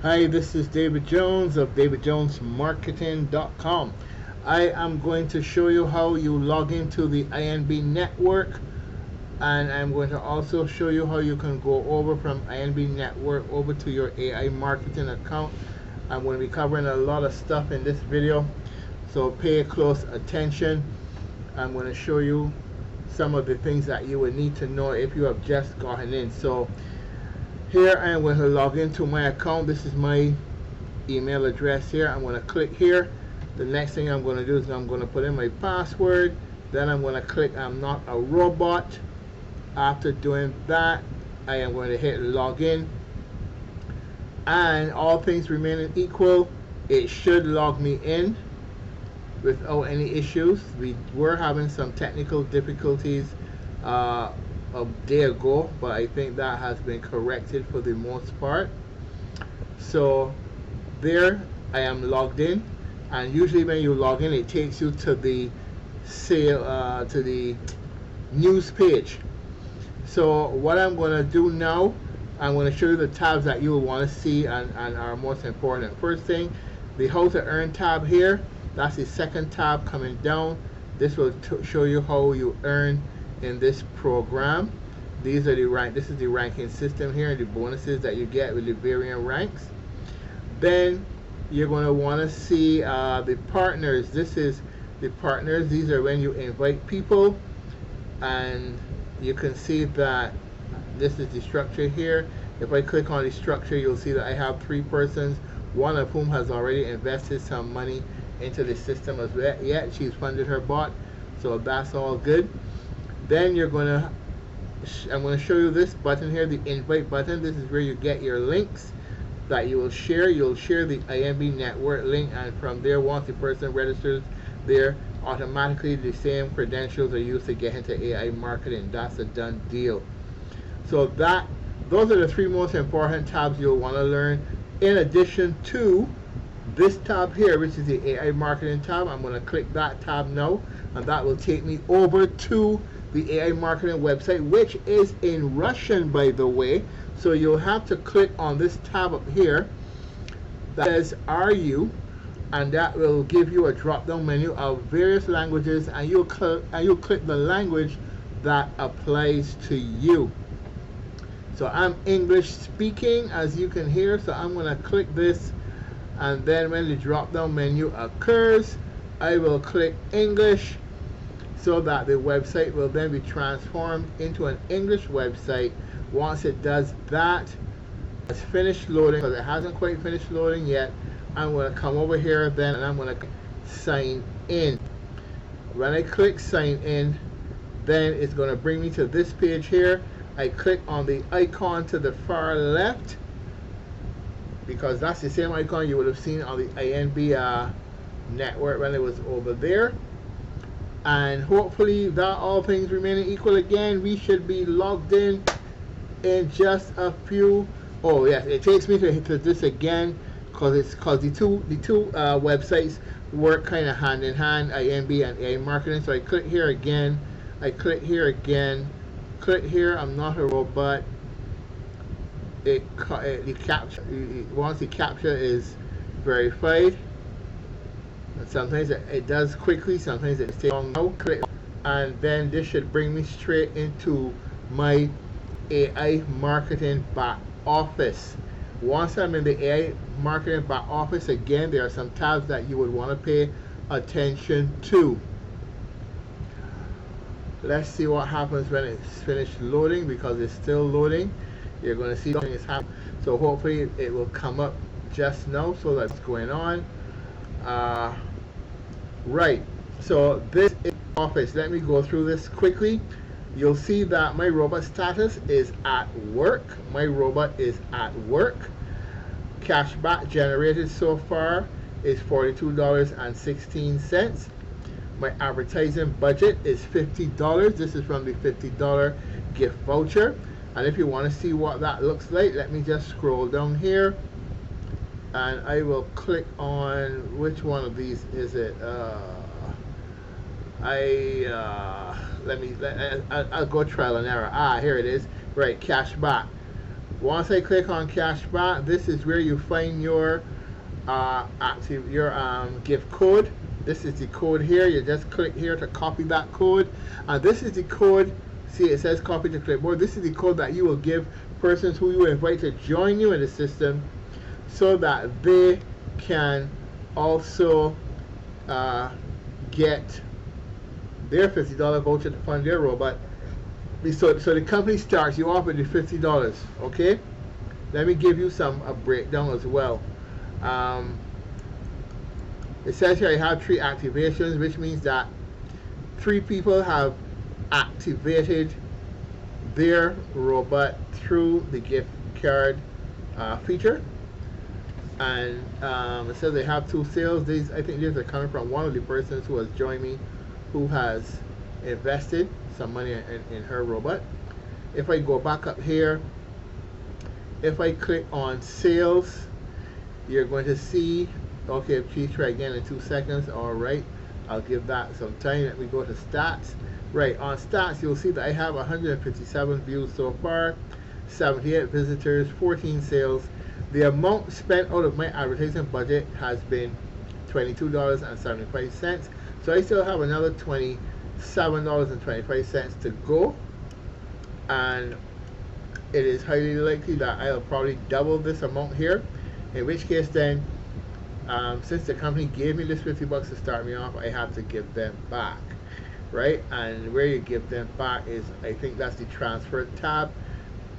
Hi, this is David Jones of davidjonesmarketing.com. I am going to show you how you log into the INb network, and I'm going to also show you how you can go over from INb network over to your AI marketing account. I'm going to be covering a lot of stuff in this video, so pay close attention. I'm going to show you some of the things that you would need to know if you have just gotten in. So here I am going to log into my account. This is my email address here. I'm going to click here. The next thing I'm going to do is I'm going to put in my password. Then I'm going to click I'm not a robot. After doing that, I am going to hit login. And all things remaining equal, it should log me in without any issues. We were having some technical difficulties a day ago, but I think that has been corrected for the most part. So there I am logged in, and usually when you log in, it takes you to the to the news page. So what I'm going to do now, I'm going to show you the tabs that you will want to see and are most important. First thing, the how to earn tab here. That's the second tab coming down. This will show you how you earn in this program. These are the this is the ranking system here, and the bonuses that you get with the varying ranks. Then you're going to want to see the partners. This is the partners. These are when you invite people, and you can see that this is the structure here. If I click on the structure, you'll see that I have 3 persons, one of whom has already invested some money into the system as well. Yet she's funded her bot, so that's all good. Then you're going to I'm going to show you this button here, the invite button. This is where you get your links that you will share. You'll share the INb network link, and from there, once the person registers there, automatically the same credentials are used to get into AI marketing. That's a done deal. So those are the 3 most important tabs you'll want to learn, in addition to this tab here, which is the AI marketing tab. I'm going to click that tab now, and that will take me over to the AI marketing website, which is in Russian, by the way. So you'll have to click on this tab up here that says "Are you?" and that will give you a drop-down menu of various languages, and you'll click the language that applies to you. So I'm English speaking, as you can hear, so I'm going to click this, and then when the drop-down menu occurs, I will click English, so that the website will then be transformed into an English website. Once it does that, it's finished loading, because it hasn't quite finished loading yet. I'm going to come over here then, and I'm going to sign in. When I click sign in, then it's going to bring me to this page here. I click on the icon to the far left, because that's the same icon you would have seen on the INb network when it was over there. And hopefully that all things remaining equal, again, we should be logged in just a few. Oh yes, it takes me to this again, because the two websites work kind of hand in hand, INb and AI marketing. So I click here again, I click here again, click here I'm not a robot. The captcha, once the captcha is verified, and sometimes it does quickly, sometimes it takes long. Now click, and then this should bring me straight into my AI marketing back office. Once I'm in the AI marketing back office, again, there are some tabs that you would want to pay attention to. Let's see what happens when it's finished loading, because it's still loading. You're going to see something is happening. So hopefully it will come up just now. So that's going on. Right. So this is office. Let me go through this quickly. You'll see that my robot status is at work. My robot is at work. Cashback generated so far is $42.16. My advertising budget is $50. This is from the $50 gift voucher. And if you want to see what that looks like, let me just scroll down here, and I will click on which one of these is it. I'll go trial and error. Here it is. Right, cashback. Once I click on cashback, this is where you find your gift code. This is the code here. You just click here to copy that code, and this is the code. See, it says copy to clipboard. This is the code that you will give persons who you invite to join you in the system, so that they can also get their $50 voucher to fund their robot. So the company starts you off with the $50. Okay, let me give you a breakdown as well. It says here I have 3 activations, which means that 3 people have activated their robot through the gift card feature. And it says they have 2 sales. I think these are coming from one of the persons who has joined me, who has invested some money in her robot. If I go back up here, if I click on sales, you're going to see, okay, please try again in 2 seconds. Alright, I'll give that some time. Let me go to stats. Right, on stats, you'll see that I have 157 views so far, 78 visitors, 14 sales. The amount spent out of my advertising budget has been $22.75. So I still have another $27.25 to go. And it is highly likely that I'll probably double this amount here. In which case then, since the company gave me this $50 to start me off, I have to give them back. Right? And where you give them back is, I think that's the transfer tab.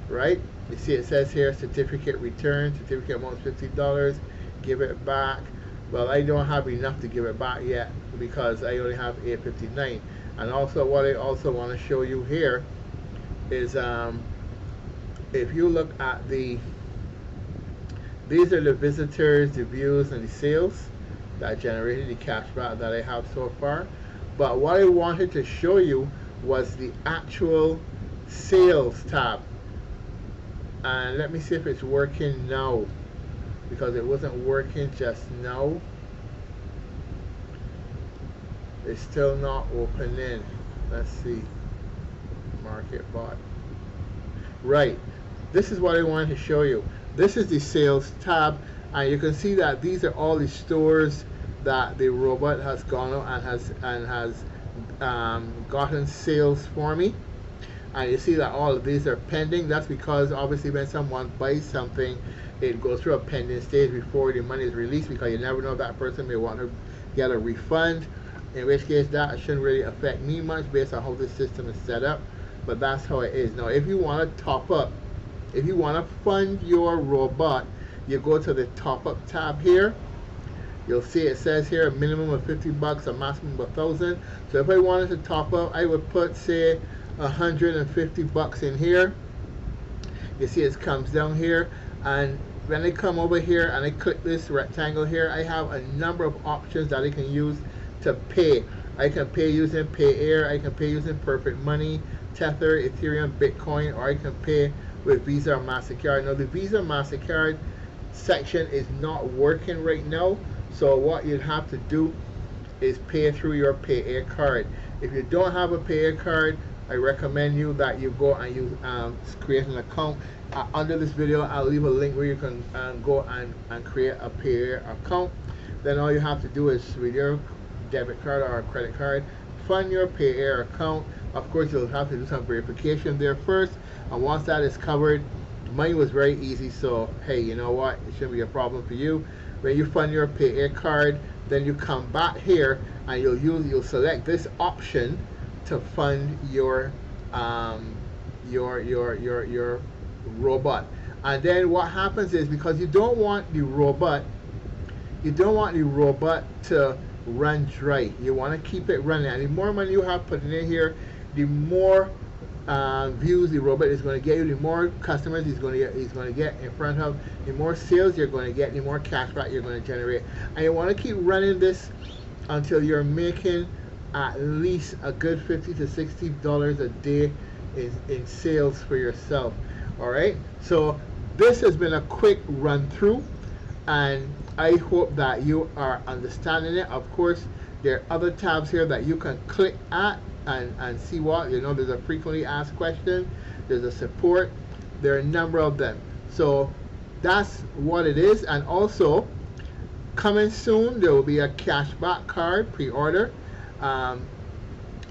Right? You see it says here, certificate return, certificate amount $50, give it back. Well, I don't have enough to give it back yet because I only have $8.59. And also what I also want to show you here is if you look at these are the visitors, the views, and the sales that generated the cashback that I have so far. But what I wanted to show you was the actual sales tab. And let me see if it's working now, because it wasn't working just now. It's still not opening. Let's see. Market bot. Right. This is what I wanted to show you. This is the sales tab, and you can see that these are all the stores that the robot has gone out and has gotten sales for me. And you see that all of these are pending. That's because obviously when someone buys something, it goes through a pending stage before the money is released, because you never know, that person may want to get a refund, in which case that shouldn't really affect me much based on how this system is set up. But that's how it is. Now if you want to top up, if you want to fund your robot, you go to the top up tab here. You'll see it says here a minimum of $50, a maximum of 1,000. So if I wanted to top up, I would put, say, $150 in here. You see it comes down here, and when I come over here and I click this rectangle here, I have a number of options that I can use to pay. I can pay using Payair, I can pay using Perfect Money, Tether, Ethereum, Bitcoin, or I can pay with Visa or MasterCard. Now the Visa MasterCard section is not working right now, so what you'd have to do is pay through your Payair card. If you don't have a Payair card, I recommend you that you go and you create an account. Under this video, I'll leave a link where you can go and create a Payair account. Then all you have to do is, with your debit card or a credit card, fund your Payair account. Of course, you'll have to do some verification there first, and once that is covered, mine was very easy, so hey, you know what, it shouldn't be a problem for you. When you fund your Payair card, then you come back here and you'll select this option to fund your robot. And then what happens is, because you don't want the robot to run dry, you want to keep it running, and the more money you have put in here, the more views the robot is going to get you, the more customers he's going to get in front of, the more sales you're going to get, the more cashback you're going to generate. And you want to keep running this until you're making at least a good $50 to $60 a day in sales for yourself. Alright, so this has been a quick run through, and I hope that you are understanding it. Of course, there are other tabs here that you can click at and see what, there's a frequently asked question, there's a support, there are a number of them. So that's what it is. And also coming soon, there will be a cashback card pre-order.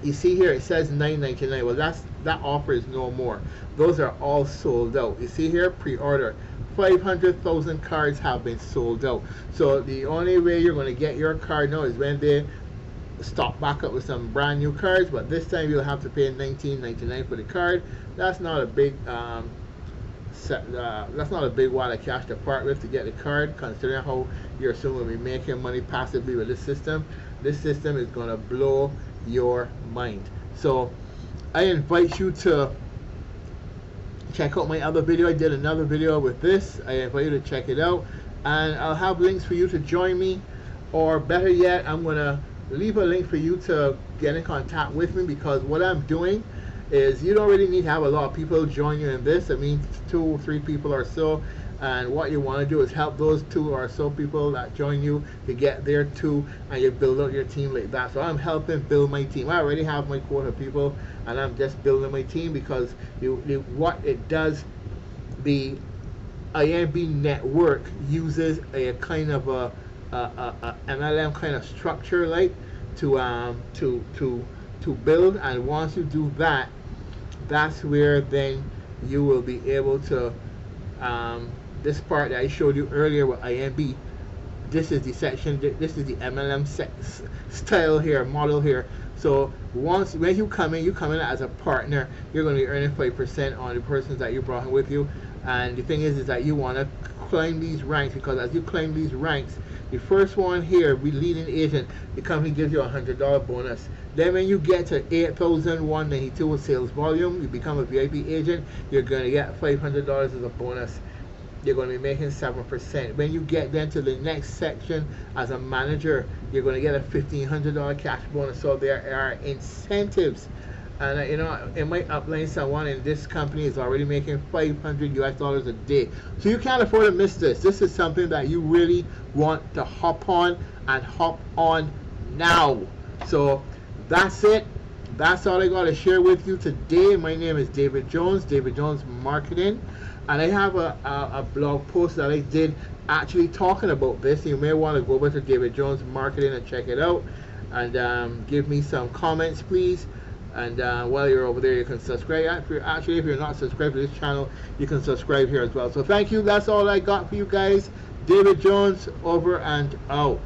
You see here it says $9.99. Well, that offer is no more. Those are all sold out. You see here, pre-order. 500,000 cards have been sold out. So the only way you're going to get your card now is when they stock back up with some brand new cards. But this time you'll have to pay $19.99 for the card. That's not a big that's not a big wad of cash to part with to get the card, considering how you're soon going to be making money passively with this system. This system is going to blow your mind. So I invite you to check out my other video. I did another video with this. I invite you to check it out, and I'll have links for you to join me, or better yet, I'm going to leave a link for you to get in contact with me, because what I'm doing is you don't really need to have a lot of people join you in this. I mean 2 or 3 people or so, and what you want to do is help those 2 or so people that join you to get there too, and you build out your team like that. So I'm helping build my team. I already have my quota of people, and I'm just building my team, because what it does, the INb.Network uses a kind of a MLM kind of structure, like to build, and once you do that, that's where then you will be able to this part that I showed you earlier with INB. This is the section, this is the MLM style here, model here. So when you come in as a partner, you're going to be earning 5% on the persons that you brought in with you. And the thing is that you want to climb these ranks, because as you climb these ranks, the first one here, we leading agent, the company gives you a $100 bonus. Then when you get to 8,192 sales volume, you become a VIP agent, you're going to get $500 as a bonus. You're going to be making 7%. When you get then to the next section as a manager, you're going to get a $1,500 cash bonus. So there are incentives. And in my upline, someone in this company is already making $500 a day. So you can't afford to miss this. This is something that you really want to hop on, and hop on now. So that's it. That's all I got to share with you today. My name is David Jones, David Jones Marketing, and I have a blog post that I did actually talking about this. You may want to go over to David Jones Marketing and check it out, and give me some comments, please. And while you're over there, you can subscribe. If you're not subscribed to this channel, you can subscribe here as well. So thank you. That's all I got for you guys. David Jones, over and out.